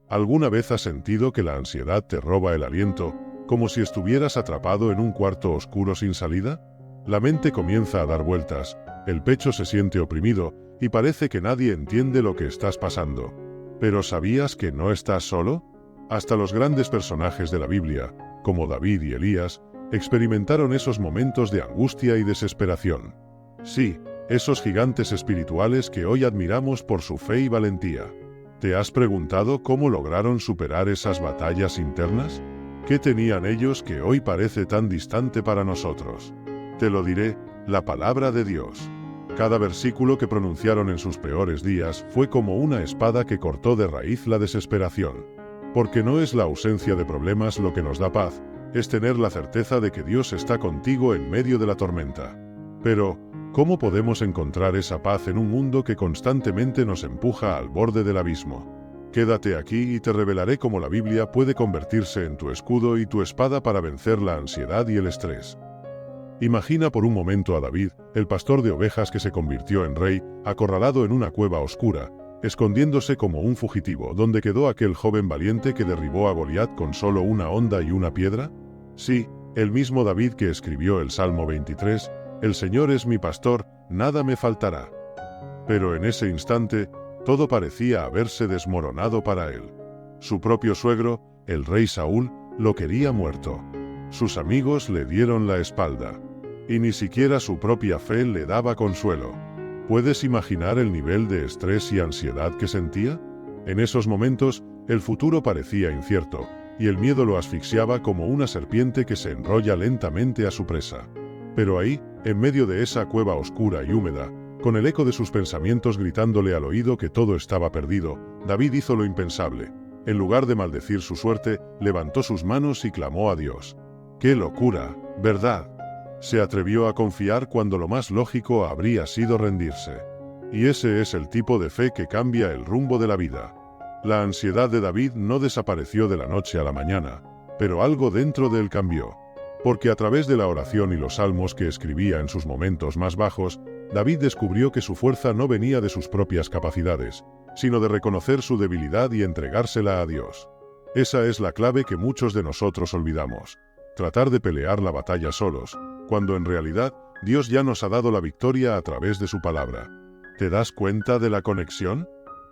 ¿Alguna vez has sentido que la ansiedad te roba el aliento, como si estuvieras atrapado en un cuarto oscuro sin salida? La mente comienza a dar vueltas, el pecho se siente oprimido y parece que nadie entiende lo que estás pasando. ¿Pero sabías que no estás solo? Hasta los grandes personajes de la Biblia, como David y Elías, experimentaron esos momentos de angustia y desesperación. Sí, esos gigantes espirituales que hoy admiramos por su fe y valentía. ¿Te has preguntado cómo lograron superar esas batallas internas? ¿Qué tenían ellos que hoy parece tan distante para nosotros? Te lo diré, la palabra de Dios. Cada versículo que pronunciaron en sus peores días fue como una espada que cortó de raíz la desesperación. Porque no es la ausencia de problemas lo que nos da paz, es tener la certeza de que Dios está contigo en medio de la tormenta. Pero, ¿cómo podemos encontrar esa paz en un mundo que constantemente nos empuja al borde del abismo? Quédate aquí y te revelaré cómo la Biblia puede convertirse en tu escudo y tu espada para vencer la ansiedad y el estrés. Imagina por un momento a David, el pastor de ovejas que se convirtió en rey, acorralado en una cueva oscura, escondiéndose como un fugitivo. ¿Dónde quedó aquel joven valiente que derribó a Goliat con solo una honda y una piedra? Sí, el mismo David que escribió el Salmo 23, «El Señor es mi pastor, nada me faltará». Pero en ese instante, todo parecía haberse desmoronado para él. Su propio suegro, el rey Saúl, lo quería muerto. Sus amigos le dieron la espalda. Y ni siquiera su propia fe le daba consuelo. ¿Puedes imaginar el nivel de estrés y ansiedad que sentía? En esos momentos, el futuro parecía incierto, y el miedo lo asfixiaba como una serpiente que se enrolla lentamente a su presa. Pero ahí, en medio de esa cueva oscura y húmeda, con el eco de sus pensamientos gritándole al oído que todo estaba perdido, David hizo lo impensable. En lugar de maldecir su suerte, levantó sus manos y clamó a Dios. ¡Qué locura, verdad! Se atrevió a confiar cuando lo más lógico habría sido rendirse. Y ese es el tipo de fe que cambia el rumbo de la vida. La ansiedad de David no desapareció de la noche a la mañana, pero algo dentro de él cambió. Porque a través de la oración y los salmos que escribía en sus momentos más bajos, David descubrió que su fuerza no venía de sus propias capacidades, sino de reconocer su debilidad y entregársela a Dios. Esa es la clave que muchos de nosotros olvidamos. Tratar de pelear la batalla solos, cuando en realidad Dios ya nos ha dado la victoria a través de su palabra. ¿Te das cuenta de la conexión?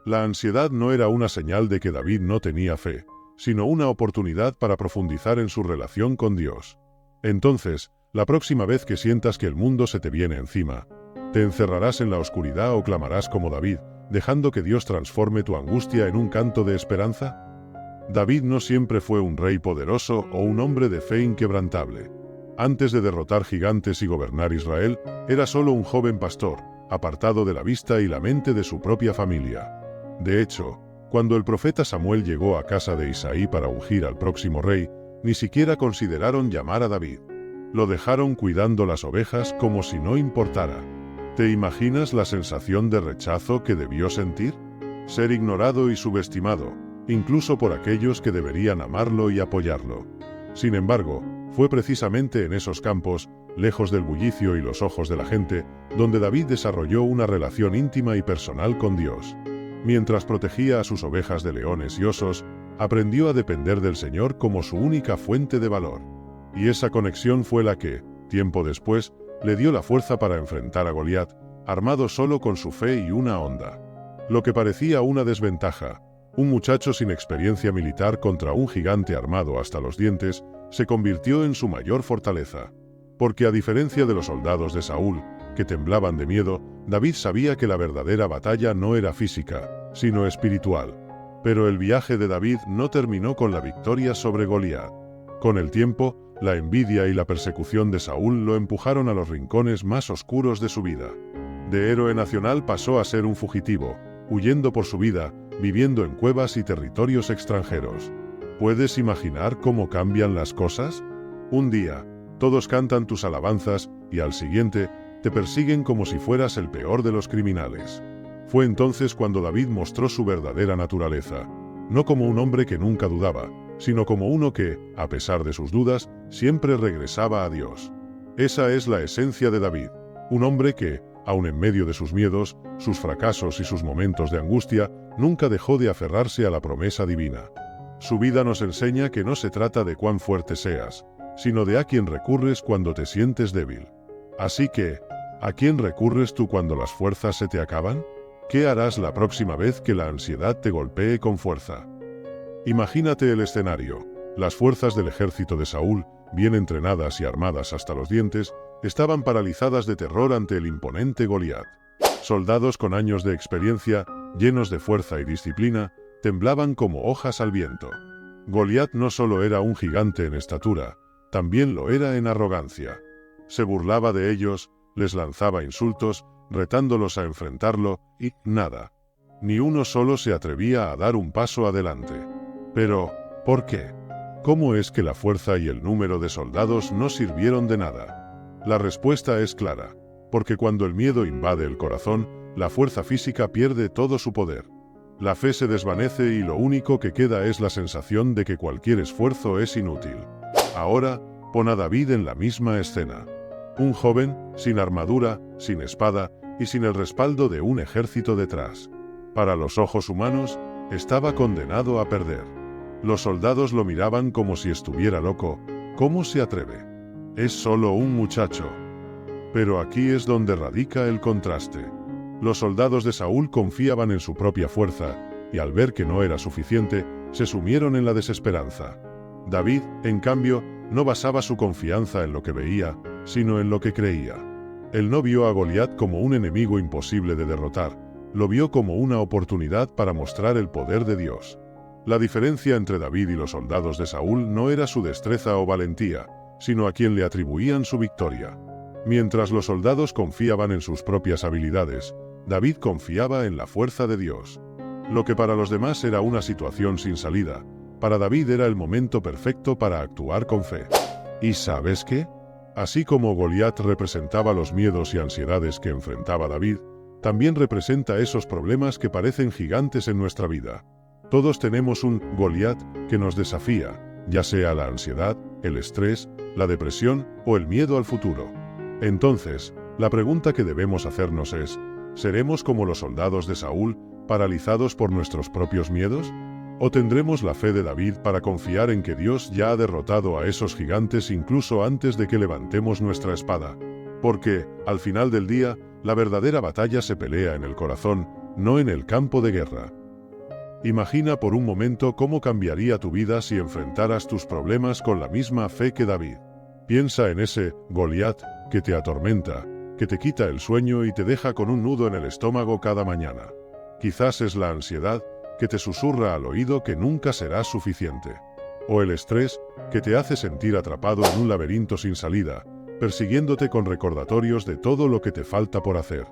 La ansiedad no era una señal de que David no tenía fe, sino una oportunidad para profundizar en su relación con Dios. Entonces, la próxima vez que sientas que el mundo se te viene encima, ¿te encerrarás en la oscuridad o clamarás como David, dejando que Dios transforme tu angustia en un canto de esperanza? David no siempre fue un rey poderoso o un hombre de fe inquebrantable. Antes de derrotar gigantes y gobernar Israel, era solo un joven pastor, apartado de la vista y la mente de su propia familia. De hecho, cuando el profeta Samuel llegó a casa de Isaí para ungir al próximo rey, ni siquiera consideraron llamar a David. Lo dejaron cuidando las ovejas como si no importara. ¿Te imaginas la sensación de rechazo que debió sentir? Ser ignorado y subestimado, incluso por aquellos que deberían amarlo y apoyarlo. Sin embargo, fue precisamente en esos campos, lejos del bullicio y los ojos de la gente, donde David desarrolló una relación íntima y personal con Dios. Mientras protegía a sus ovejas de leones y osos, aprendió a depender del Señor como su única fuente de valor. Y esa conexión fue la que, tiempo después, le dio la fuerza para enfrentar a Goliat, armado solo con su fe y una honda. Lo que parecía una desventaja, un muchacho sin experiencia militar contra un gigante armado hasta los dientes, se convirtió en su mayor fortaleza. Porque a diferencia de los soldados de Saúl, que temblaban de miedo, David sabía que la verdadera batalla no era física, sino espiritual. Pero el viaje de David no terminó con la victoria sobre Goliat. Con el tiempo, la envidia y la persecución de Saúl lo empujaron a los rincones más oscuros de su vida. De héroe nacional pasó a ser un fugitivo, huyendo por su vida, viviendo en cuevas y territorios extranjeros. ¿Puedes imaginar cómo cambian las cosas? Un día, todos cantan tus alabanzas, y al siguiente, te persiguen como si fueras el peor de los criminales. Fue entonces cuando David mostró su verdadera naturaleza, no como un hombre que nunca dudaba, sino como uno que, a pesar de sus dudas, siempre regresaba a Dios. Esa es la esencia de David, un hombre que, aun en medio de sus miedos, sus fracasos y sus momentos de angustia, nunca dejó de aferrarse a la promesa divina. Su vida nos enseña que no se trata de cuán fuerte seas, sino de a quién recurres cuando te sientes débil. Así que, ¿a quién recurres tú cuando las fuerzas se te acaban? ¿Qué harás la próxima vez que la ansiedad te golpee con fuerza? Imagínate el escenario. Las fuerzas del ejército de Saúl, bien entrenadas y armadas hasta los dientes, estaban paralizadas de terror ante el imponente Goliat. Soldados con años de experiencia, llenos de fuerza y disciplina, temblaban como hojas al viento. Goliat no solo era un gigante en estatura, también lo era en arrogancia. Se burlaba de ellos, les lanzaba insultos, retándolos a enfrentarlo, y nada. Ni uno solo se atrevía a dar un paso adelante. Pero, ¿por qué? ¿Cómo es que la fuerza y el número de soldados no sirvieron de nada? La respuesta es clara, porque cuando el miedo invade el corazón, la fuerza física pierde todo su poder. La fe se desvanece y lo único que queda es la sensación de que cualquier esfuerzo es inútil. Ahora, pon a David en la misma escena. Un joven, sin armadura, sin espada, y sin el respaldo de un ejército detrás. Para los ojos humanos, estaba condenado a perder. Los soldados lo miraban como si estuviera loco. ¿Cómo se atreve? Es solo un muchacho. Pero aquí es donde radica el contraste. Los soldados de Saúl confiaban en su propia fuerza, y al ver que no era suficiente, se sumieron en la desesperanza. David, en cambio, no basaba su confianza en lo que veía, sino en lo que creía. Él no vio a Goliat como un enemigo imposible de derrotar, lo vio como una oportunidad para mostrar el poder de Dios. La diferencia entre David y los soldados de Saúl no era su destreza o valentía, sino a quien le atribuían su victoria. Mientras los soldados confiaban en sus propias habilidades, David confiaba en la fuerza de Dios. Lo que para los demás era una situación sin salida, para David era el momento perfecto para actuar con fe. ¿Y sabes qué? Así como Goliat representaba los miedos y ansiedades que enfrentaba David, también representa esos problemas que parecen gigantes en nuestra vida. Todos tenemos un Goliat que nos desafía, ya sea la ansiedad, el estrés, la depresión o el miedo al futuro. Entonces, la pregunta que debemos hacernos es, ¿seremos como los soldados de Saúl, paralizados por nuestros propios miedos? ¿O tendremos la fe de David para confiar en que Dios ya ha derrotado a esos gigantes incluso antes de que levantemos nuestra espada? Porque, al final del día, la verdadera batalla se pelea en el corazón, no en el campo de guerra. Imagina por un momento cómo cambiaría tu vida si enfrentaras tus problemas con la misma fe que David. Piensa en ese Goliat que te atormenta, que te quita el sueño y te deja con un nudo en el estómago cada mañana. Quizás es la ansiedad que te susurra al oído que nunca será suficiente. O el estrés que te hace sentir atrapado en un laberinto sin salida, persiguiéndote con recordatorios de todo lo que te falta por hacer.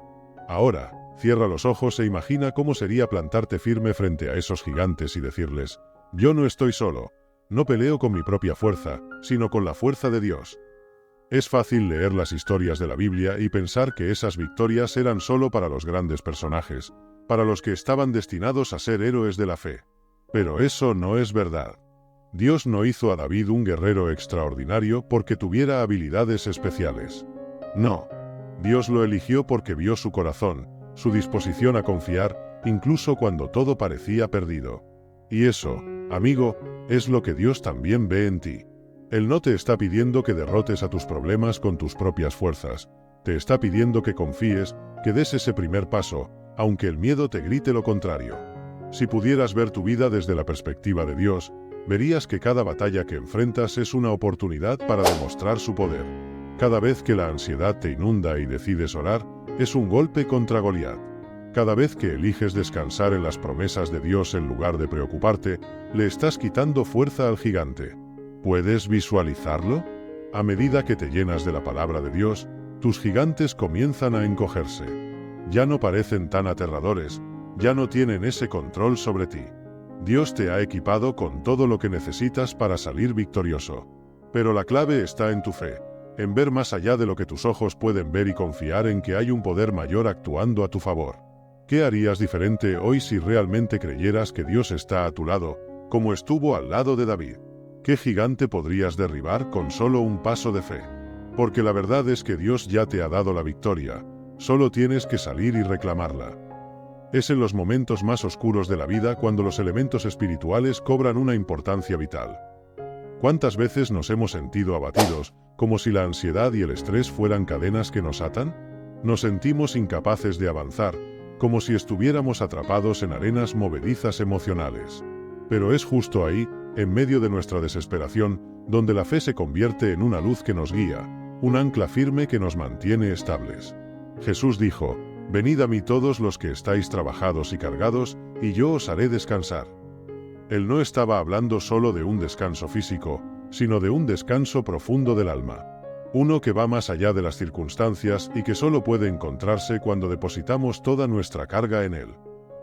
Ahora, cierra los ojos e imagina cómo sería plantarte firme frente a esos gigantes y decirles, yo no estoy solo, no peleo con mi propia fuerza, sino con la fuerza de Dios. Es fácil leer las historias de la Biblia y pensar que esas victorias eran solo para los grandes personajes, para los que estaban destinados a ser héroes de la fe. Pero eso no es verdad. Dios no hizo a David un guerrero extraordinario porque tuviera habilidades especiales. No. Dios lo eligió porque vio su corazón, su disposición a confiar, incluso cuando todo parecía perdido. Y eso, amigo, es lo que Dios también ve en ti. Él no te está pidiendo que derrotes a tus problemas con tus propias fuerzas. Te está pidiendo que confíes, que des ese primer paso, aunque el miedo te grite lo contrario. Si pudieras ver tu vida desde la perspectiva de Dios, verías que cada batalla que enfrentas es una oportunidad para demostrar su poder. Cada vez que la ansiedad te inunda y decides orar, es un golpe contra Goliat. Cada vez que eliges descansar en las promesas de Dios en lugar de preocuparte, le estás quitando fuerza al gigante. ¿Puedes visualizarlo? A medida que te llenas de la palabra de Dios, tus gigantes comienzan a encogerse. Ya no parecen tan aterradores, ya no tienen ese control sobre ti. Dios te ha equipado con todo lo que necesitas para salir victorioso. Pero la clave está en tu fe, en ver más allá de lo que tus ojos pueden ver y confiar en que hay un poder mayor actuando a tu favor. ¿Qué harías diferente hoy si realmente creyeras que Dios está a tu lado, como estuvo al lado de David? ¿Qué gigante podrías derribar con solo un paso de fe? Porque la verdad es que Dios ya te ha dado la victoria, solo tienes que salir y reclamarla. Es en los momentos más oscuros de la vida cuando los elementos espirituales cobran una importancia vital. ¿Cuántas veces nos hemos sentido abatidos, como si la ansiedad y el estrés fueran cadenas que nos atan? Nos sentimos incapaces de avanzar, como si estuviéramos atrapados en arenas movedizas emocionales. Pero es justo ahí, en medio de nuestra desesperación, donde la fe se convierte en una luz que nos guía, un ancla firme que nos mantiene estables. Jesús dijo: «Venid a mí todos los que estáis trabajados y cargados, y yo os haré descansar». Él no estaba hablando solo de un descanso físico, sino de un descanso profundo del alma. Uno que va más allá de las circunstancias y que solo puede encontrarse cuando depositamos toda nuestra carga en Él.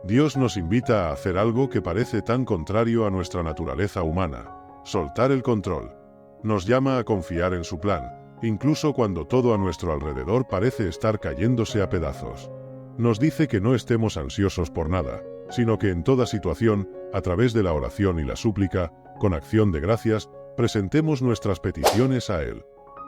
Dios nos invita a hacer algo que parece tan contrario a nuestra naturaleza humana: soltar el control. Nos llama a confiar en su plan, incluso cuando todo a nuestro alrededor parece estar cayéndose a pedazos. Nos dice que no estemos ansiosos por nada, sino que en toda situación, a través de la oración y la súplica, con acción de gracias, presentemos nuestras peticiones a Él.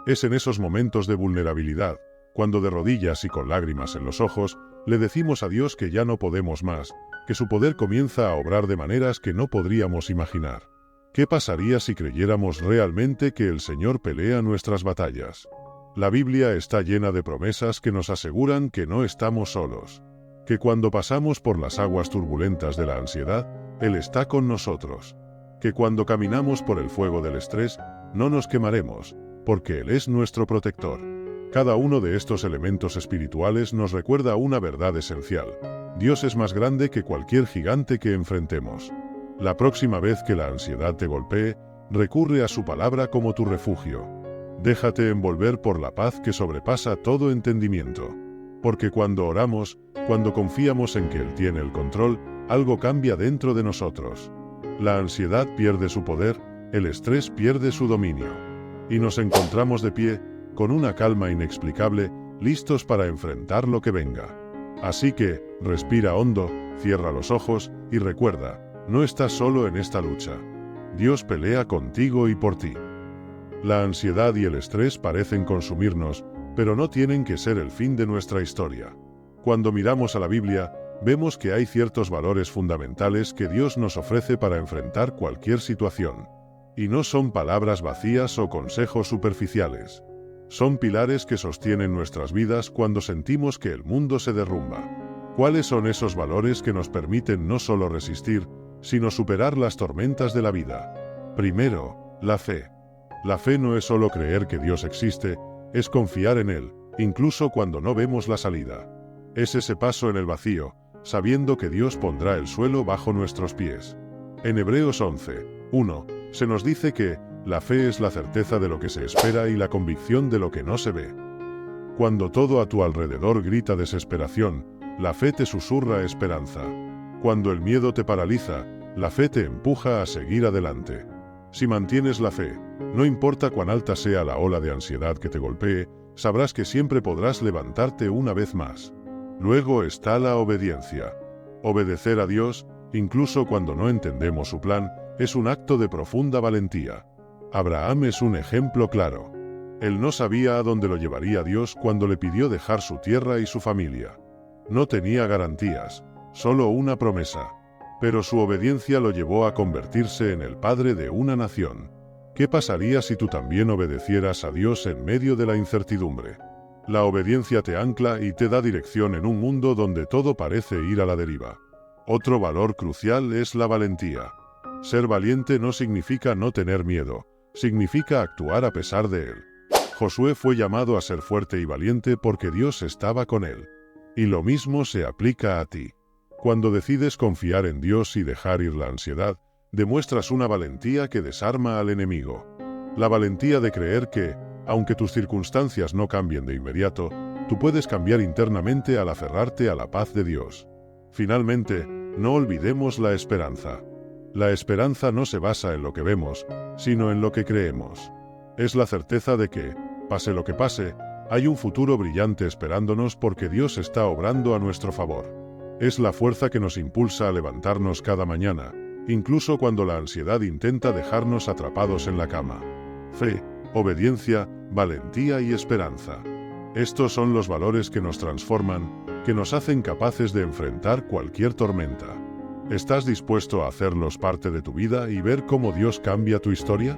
Es en esos momentos de vulnerabilidad, cuando de rodillas y con lágrimas en los ojos, le decimos a Dios que ya no podemos más, que su poder comienza a obrar de maneras que no podríamos imaginar. ¿Qué pasaría si creyéramos realmente que el Señor pelea nuestras batallas? La Biblia está llena de promesas que nos aseguran que no estamos solos, que cuando pasamos por las aguas turbulentas de la ansiedad, Él está con nosotros, que cuando caminamos por el fuego del estrés, no nos quemaremos, porque Él es nuestro protector. Cada uno de estos elementos espirituales nos recuerda una verdad esencial: Dios es más grande que cualquier gigante que enfrentemos. La próxima vez que la ansiedad te golpee, recurre a su palabra como tu refugio. Déjate envolver por la paz que sobrepasa todo entendimiento. Porque cuando oramos, cuando confiamos en que Él tiene el control, algo cambia dentro de nosotros. La ansiedad pierde su poder, el estrés pierde su dominio. Y nos encontramos de pie, con una calma inexplicable, listos para enfrentar lo que venga. Así que, respira hondo, cierra los ojos, y recuerda: no estás solo en esta lucha. Dios pelea contigo y por ti. La ansiedad y el estrés parecen consumirnos, pero no tienen que ser el fin de nuestra historia. Cuando miramos a la Biblia, vemos que hay ciertos valores fundamentales que Dios nos ofrece para enfrentar cualquier situación. Y no son palabras vacías o consejos superficiales. Son pilares que sostienen nuestras vidas cuando sentimos que el mundo se derrumba. ¿Cuáles son esos valores que nos permiten no solo resistir, sino superar las tormentas de la vida? Primero, la fe. La fe no es solo creer que Dios existe, es confiar en Él, incluso cuando no vemos la salida. Es ese paso en el vacío, sabiendo que Dios pondrá el suelo bajo nuestros pies. En Hebreos 11:1, se nos dice que la fe es la certeza de lo que se espera y la convicción de lo que no se ve. Cuando todo a tu alrededor grita desesperación, la fe te susurra esperanza. Cuando el miedo te paraliza, la fe te empuja a seguir adelante. Si mantienes la fe, no importa cuán alta sea la ola de ansiedad que te golpee, sabrás que siempre podrás levantarte una vez más. Luego está la obediencia. Obedecer a Dios, incluso cuando no entendemos su plan, es un acto de profunda valentía. Abraham es un ejemplo claro. Él no sabía a dónde lo llevaría Dios cuando le pidió dejar su tierra y su familia. No tenía garantías, solo una promesa. Pero su obediencia lo llevó a convertirse en el padre de una nación. ¿Qué pasaría si tú también obedecieras a Dios en medio de la incertidumbre? La obediencia te ancla y te da dirección en un mundo donde todo parece ir a la deriva. Otro valor crucial es la valentía. Ser valiente no significa no tener miedo, significa actuar a pesar de él. Josué fue llamado a ser fuerte y valiente porque Dios estaba con él. Y lo mismo se aplica a ti. Cuando decides confiar en Dios y dejar ir la ansiedad, demuestras una valentía que desarma al enemigo. La valentía de creer que, aunque tus circunstancias no cambien de inmediato, tú puedes cambiar internamente al aferrarte a la paz de Dios. Finalmente, no olvidemos la esperanza. La esperanza no se basa en lo que vemos, sino en lo que creemos. Es la certeza de que, pase lo que pase, hay un futuro brillante esperándonos porque Dios está obrando a nuestro favor. Es la fuerza que nos impulsa a levantarnos cada mañana, incluso cuando la ansiedad intenta dejarnos atrapados en la cama. Fe, obediencia, valentía y esperanza. Estos son los valores que nos transforman, que nos hacen capaces de enfrentar cualquier tormenta. ¿Estás dispuesto a hacerlos parte de tu vida y ver cómo Dios cambia tu historia?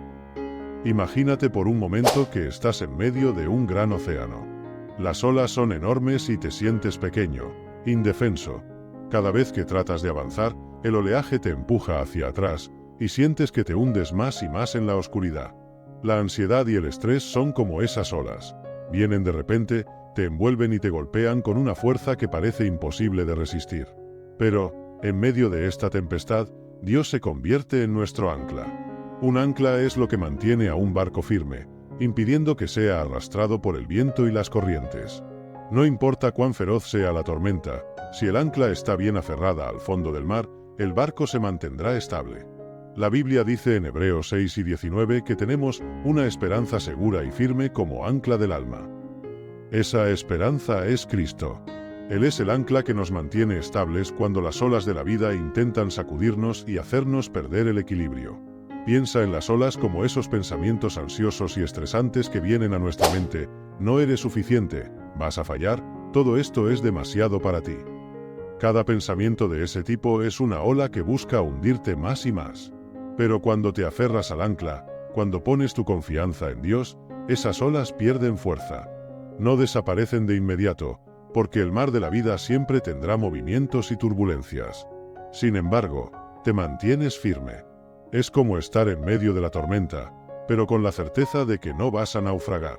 Imagínate por un momento que estás en medio de un gran océano. Las olas son enormes y te sientes pequeño, indefenso. Cada vez que tratas de avanzar, el oleaje te empuja hacia atrás y sientes que te hundes más y más en la oscuridad. La ansiedad y el estrés son como esas olas. Vienen de repente, te envuelven y te golpean con una fuerza que parece imposible de resistir. Pero, en medio de esta tempestad, Dios se convierte en nuestro ancla. Un ancla es lo que mantiene a un barco firme, impidiendo que sea arrastrado por el viento y las corrientes. No importa cuán feroz sea la tormenta, si el ancla está bien aferrada al fondo del mar, el barco se mantendrá estable. La Biblia dice en Hebreos 6 y 19 que tenemos una esperanza segura y firme como ancla del alma. Esa esperanza es Cristo. Él es el ancla que nos mantiene estables cuando las olas de la vida intentan sacudirnos y hacernos perder el equilibrio. Piensa en las olas como esos pensamientos ansiosos y estresantes que vienen a nuestra mente. No eres suficiente, vas a fallar, todo esto es demasiado para ti. Cada pensamiento de ese tipo es una ola que busca hundirte más y más. Pero cuando te aferras al ancla, cuando pones tu confianza en Dios, esas olas pierden fuerza. No desaparecen de inmediato, porque el mar de la vida siempre tendrá movimientos y turbulencias. Sin embargo, te mantienes firme. Es como estar en medio de la tormenta, pero con la certeza de que no vas a naufragar.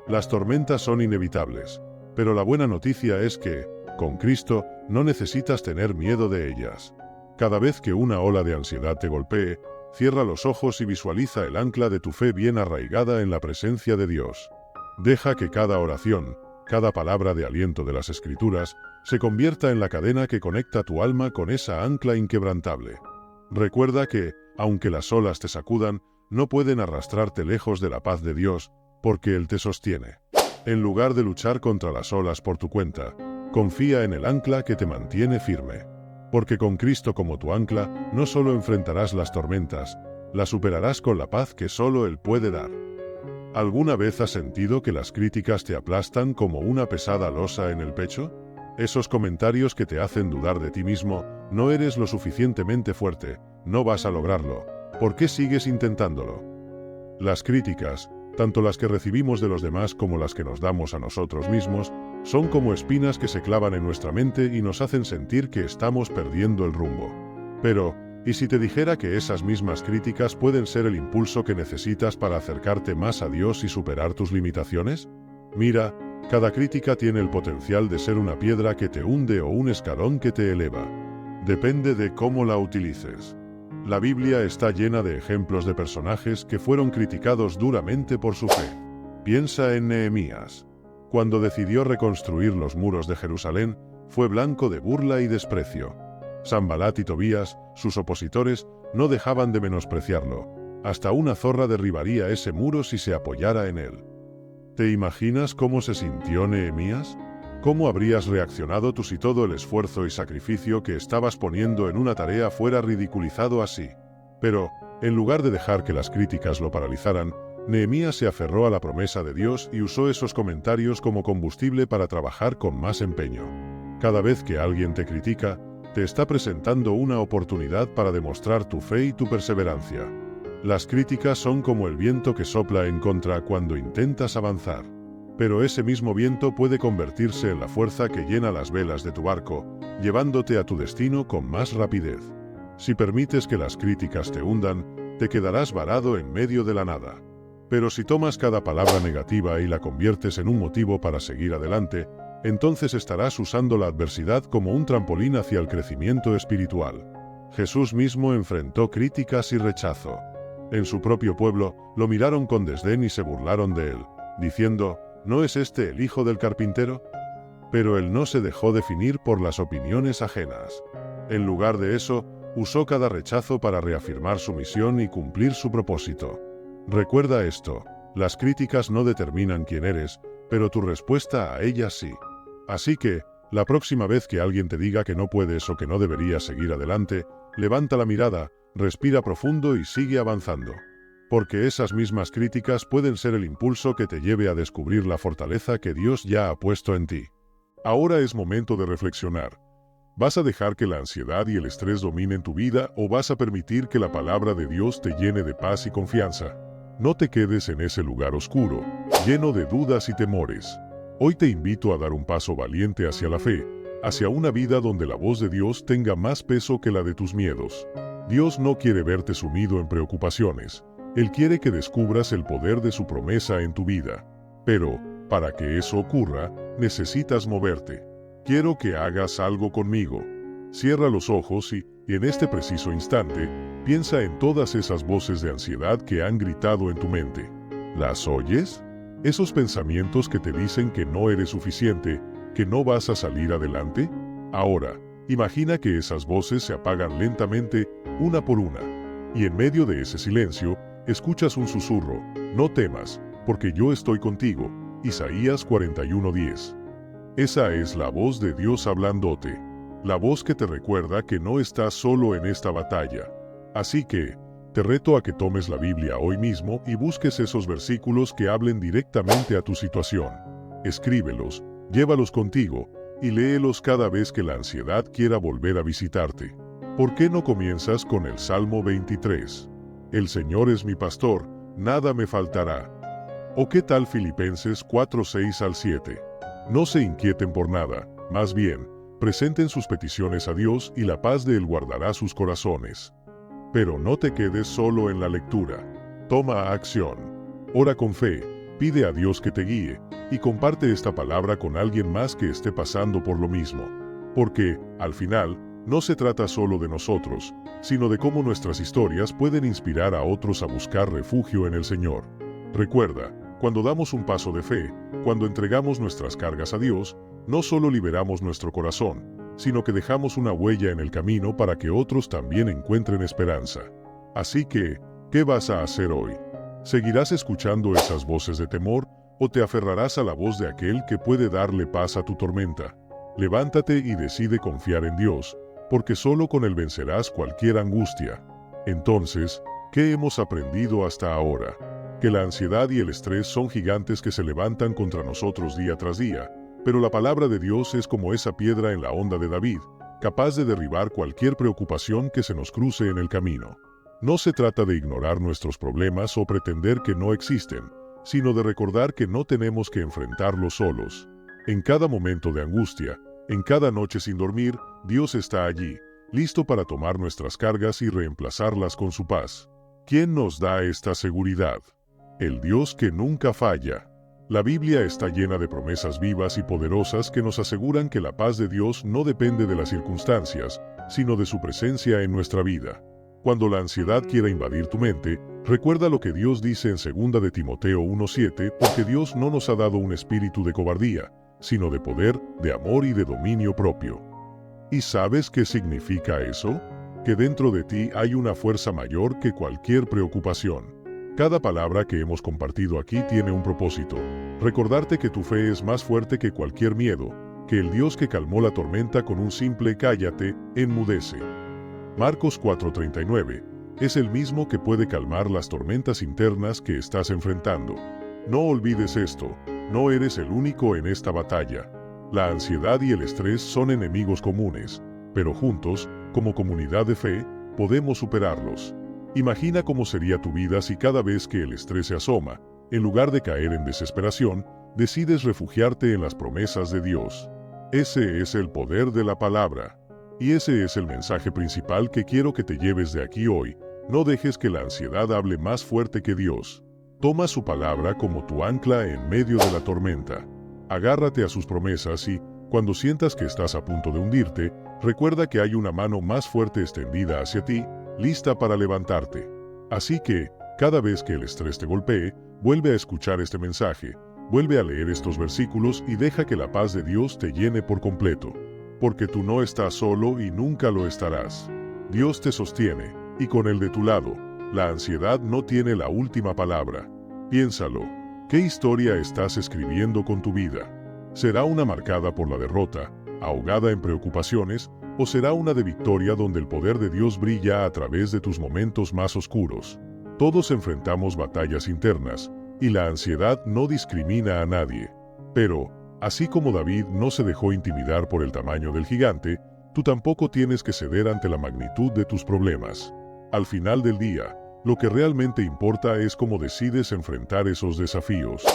Las tormentas son inevitables, pero la buena noticia es que, con Cristo, no necesitas tener miedo de ellas. Cada vez que una ola de ansiedad te golpee, cierra los ojos y visualiza el ancla de tu fe bien arraigada en la presencia de Dios. Deja que cada oración, cada palabra de aliento de las Escrituras, se convierta en la cadena que conecta tu alma con esa ancla inquebrantable. Recuerda que, aunque las olas te sacudan, no pueden arrastrarte lejos de la paz de Dios, porque Él te sostiene. En lugar de luchar contra las olas por tu cuenta, confía en el ancla que te mantiene firme. Porque con Cristo como tu ancla, no solo enfrentarás las tormentas, las superarás con la paz que solo Él puede dar. ¿Alguna vez has sentido que las críticas te aplastan como una pesada losa en el pecho? Esos comentarios que te hacen dudar de ti mismo, no eres lo suficientemente fuerte, no vas a lograrlo, ¿por qué sigues intentándolo? Las críticas, tanto las que recibimos de los demás como las que nos damos a nosotros mismos, son como espinas que se clavan en nuestra mente y nos hacen sentir que estamos perdiendo el rumbo. Pero, ¿y si te dijera que esas mismas críticas pueden ser el impulso que necesitas para acercarte más a Dios y superar tus limitaciones? Mira, cada crítica tiene el potencial de ser una piedra que te hunde o un escalón que te eleva. Depende de cómo la utilices. La Biblia está llena de ejemplos de personajes que fueron criticados duramente por su fe. Piensa en Nehemías. Cuando decidió reconstruir los muros de Jerusalén, fue blanco de burla y desprecio. Sanbalat y Tobías, sus opositores, no dejaban de menospreciarlo. Hasta una zorra derribaría ese muro si se apoyara en él. ¿Te imaginas cómo se sintió Nehemías? ¿Cómo habrías reaccionado tú si todo el esfuerzo y sacrificio que estabas poniendo en una tarea fuera ridiculizado así? Pero, en lugar de dejar que las críticas lo paralizaran, Nehemías se aferró a la promesa de Dios y usó esos comentarios como combustible para trabajar con más empeño. Cada vez que alguien te critica, te está presentando una oportunidad para demostrar tu fe y tu perseverancia. Las críticas son como el viento que sopla en contra cuando intentas avanzar. Pero ese mismo viento puede convertirse en la fuerza que llena las velas de tu barco, llevándote a tu destino con más rapidez. Si permites que las críticas te hundan, te quedarás varado en medio de la nada. Pero si tomas cada palabra negativa y la conviertes en un motivo para seguir adelante, entonces estarás usando la adversidad como un trampolín hacia el crecimiento espiritual. Jesús mismo enfrentó críticas y rechazo. En su propio pueblo, lo miraron con desdén y se burlaron de él, diciendo, ¿no es este el hijo del carpintero? Pero él no se dejó definir por las opiniones ajenas. En lugar de eso, usó cada rechazo para reafirmar su misión y cumplir su propósito. Recuerda esto, las críticas no determinan quién eres, pero tu respuesta a ellas sí. Así que, la próxima vez que alguien te diga que no puedes o que no deberías seguir adelante, levanta la mirada, respira profundo y sigue avanzando. porque esas mismas críticas pueden ser el impulso que te lleve a descubrir la fortaleza que Dios ya ha puesto en ti. Ahora es momento de reflexionar. ¿Vas a dejar que la ansiedad y el estrés dominen tu vida o vas a permitir que la palabra de Dios te llene de paz y confianza? No te quedes en ese lugar oscuro, lleno de dudas y temores. Hoy te invito a dar un paso valiente hacia la fe, hacia una vida donde la voz de Dios tenga más peso que la de tus miedos. Dios no quiere verte sumido en preocupaciones. Él quiere que descubras el poder de su promesa en tu vida. Pero, para que eso ocurra, necesitas moverte. Quiero que hagas algo conmigo. Cierra los ojos y, en este preciso instante, piensa en todas esas voces de ansiedad que han gritado en tu mente. ¿Las oyes? Esos pensamientos que te dicen que no eres suficiente, que no vas a salir adelante. Ahora, imagina que esas voces se apagan lentamente, una por una. Y en medio de ese silencio, escuchas un susurro: no temas, porque yo estoy contigo. Isaías 41:10. Esa es la voz de Dios hablándote. La voz que te recuerda que no estás solo en esta batalla. Así que, te reto a que tomes la Biblia hoy mismo y busques esos versículos que hablen directamente a tu situación. Escríbelos, llévalos contigo, y léelos cada vez que la ansiedad quiera volver a visitarte. ¿Por qué no comienzas con el Salmo 23? El Señor es mi pastor, nada me faltará. ¿O qué tal Filipenses 4:6-7? No se inquieten por nada, más bien, presenten sus peticiones a Dios y la paz de Él guardará sus corazones. Pero no te quedes solo en la lectura. Toma acción. Ora con fe, pide a Dios que te guíe, y comparte esta palabra con alguien más que esté pasando por lo mismo. Porque, al final, no se trata solo de nosotros, sino de cómo nuestras historias pueden inspirar a otros a buscar refugio en el Señor. Recuerda, cuando damos un paso de fe, cuando entregamos nuestras cargas a Dios, no solo liberamos nuestro corazón, sino que dejamos una huella en el camino para que otros también encuentren esperanza. Así que, ¿qué vas a hacer hoy? ¿Seguirás escuchando esas voces de temor o te aferrarás a la voz de aquel que puede darle paz a tu tormenta? Levántate y decide confiar en Dios, porque solo con Él vencerás cualquier angustia. Entonces, ¿qué hemos aprendido hasta ahora? Que la ansiedad y el estrés son gigantes que se levantan contra nosotros día tras día, pero la palabra de Dios es como esa piedra en la honda de David, capaz de derribar cualquier preocupación que se nos cruce en el camino. No se trata de ignorar nuestros problemas o pretender que no existen, sino de recordar que no tenemos que enfrentarlos solos. En cada momento de angustia, en cada noche sin dormir, Dios está allí, listo para tomar nuestras cargas y reemplazarlas con su paz. ¿Quién nos da esta seguridad? El Dios que nunca falla. La Biblia está llena de promesas vivas y poderosas que nos aseguran que la paz de Dios no depende de las circunstancias, sino de su presencia en nuestra vida. Cuando la ansiedad quiera invadir tu mente, recuerda lo que Dios dice en 2 de Timoteo 1:7, porque Dios no nos ha dado un espíritu de cobardía, sino de poder, de amor y de dominio propio. ¿Y sabes qué significa eso? Que dentro de ti hay una fuerza mayor que cualquier preocupación. Cada palabra que hemos compartido aquí tiene un propósito: recordarte que tu fe es más fuerte que cualquier miedo, que el Dios que calmó la tormenta con un simple cállate, enmudece. Marcos 4:39, es el mismo que puede calmar las tormentas internas que estás enfrentando. No olvides esto, no eres el único en esta batalla. La ansiedad y el estrés son enemigos comunes, pero juntos, como comunidad de fe, podemos superarlos. Imagina cómo sería tu vida si cada vez que el estrés se asoma, en lugar de caer en desesperación, decides refugiarte en las promesas de Dios. Ese es el poder de la palabra. Y ese es el mensaje principal que quiero que te lleves de aquí hoy. No dejes que la ansiedad hable más fuerte que Dios. Toma su palabra como tu ancla en medio de la tormenta. Agárrate a sus promesas y, cuando sientas que estás a punto de hundirte, recuerda que hay una mano más fuerte extendida hacia ti, lista para levantarte. Así que, cada vez que el estrés te golpee, vuelve a escuchar este mensaje, vuelve a leer estos versículos y deja que la paz de Dios te llene por completo. Porque tú no estás solo y nunca lo estarás. Dios te sostiene, y con Él de tu lado, la ansiedad no tiene la última palabra. Piénsalo, ¿qué historia estás escribiendo con tu vida? ¿Será una marcada por la derrota, ahogada en preocupaciones, o será una de victoria donde el poder de Dios brilla a través de tus momentos más oscuros? Todos enfrentamos batallas internas, y la ansiedad no discrimina a nadie. Pero, así como David no se dejó intimidar por el tamaño del gigante, tú tampoco tienes que ceder ante la magnitud de tus problemas. Al final del día, lo que realmente importa es cómo decides enfrentar esos desafíos.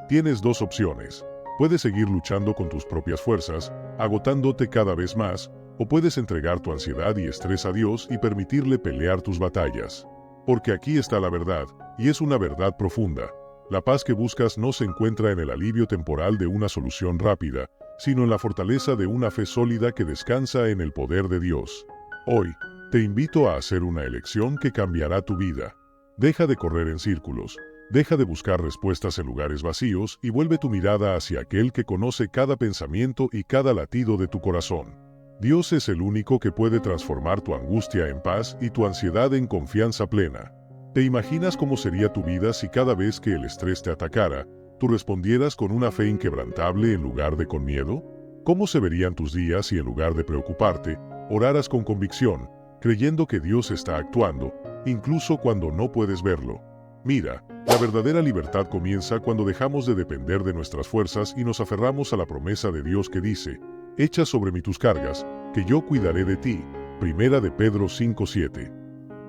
Tienes dos opciones. Puedes seguir luchando con tus propias fuerzas, agotándote cada vez más, o puedes entregar tu ansiedad y estrés a Dios y permitirle pelear tus batallas. Porque aquí está la verdad, y es una verdad profunda. La paz que buscas no se encuentra en el alivio temporal de una solución rápida, sino en la fortaleza de una fe sólida que descansa en el poder de Dios. Hoy, te invito a hacer una elección que cambiará tu vida. Deja de correr en círculos, deja de buscar respuestas en lugares vacíos y vuelve tu mirada hacia aquel que conoce cada pensamiento y cada latido de tu corazón. Dios es el único que puede transformar tu angustia en paz y tu ansiedad en confianza plena. ¿Te imaginas cómo sería tu vida si cada vez que el estrés te atacara, tú respondieras con una fe inquebrantable en lugar de con miedo? ¿Cómo se verían tus días si en lugar de preocuparte, oraras con convicción, creyendo que Dios está actuando, incluso cuando no puedes verlo? Mira, la verdadera libertad comienza cuando dejamos de depender de nuestras fuerzas y nos aferramos a la promesa de Dios que dice: «Echa sobre mí tus cargas, que yo cuidaré de ti». Primera de Pedro 5:7.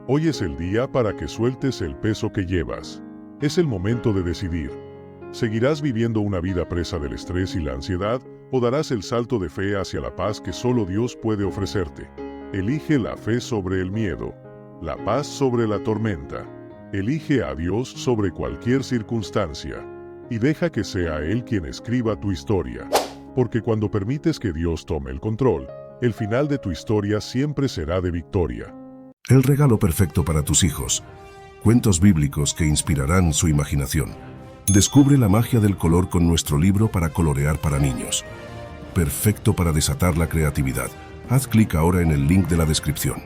Hoy es el día para que sueltes el peso que llevas. Es el momento de decidir. ¿Seguirás viviendo una vida presa del estrés y la ansiedad, o darás el salto de fe hacia la paz que solo Dios puede ofrecerte? Elige la fe sobre el miedo, la paz sobre la tormenta. Elige a Dios sobre cualquier circunstancia, y deja que sea Él quien escriba tu historia. Porque cuando permites que Dios tome el control, el final de tu historia siempre será de victoria. El regalo perfecto para tus hijos. Cuentos bíblicos que inspirarán su imaginación. Descubre la magia del color con nuestro libro para colorear para niños. Perfecto para desatar la creatividad. Haz clic ahora en el link de la descripción.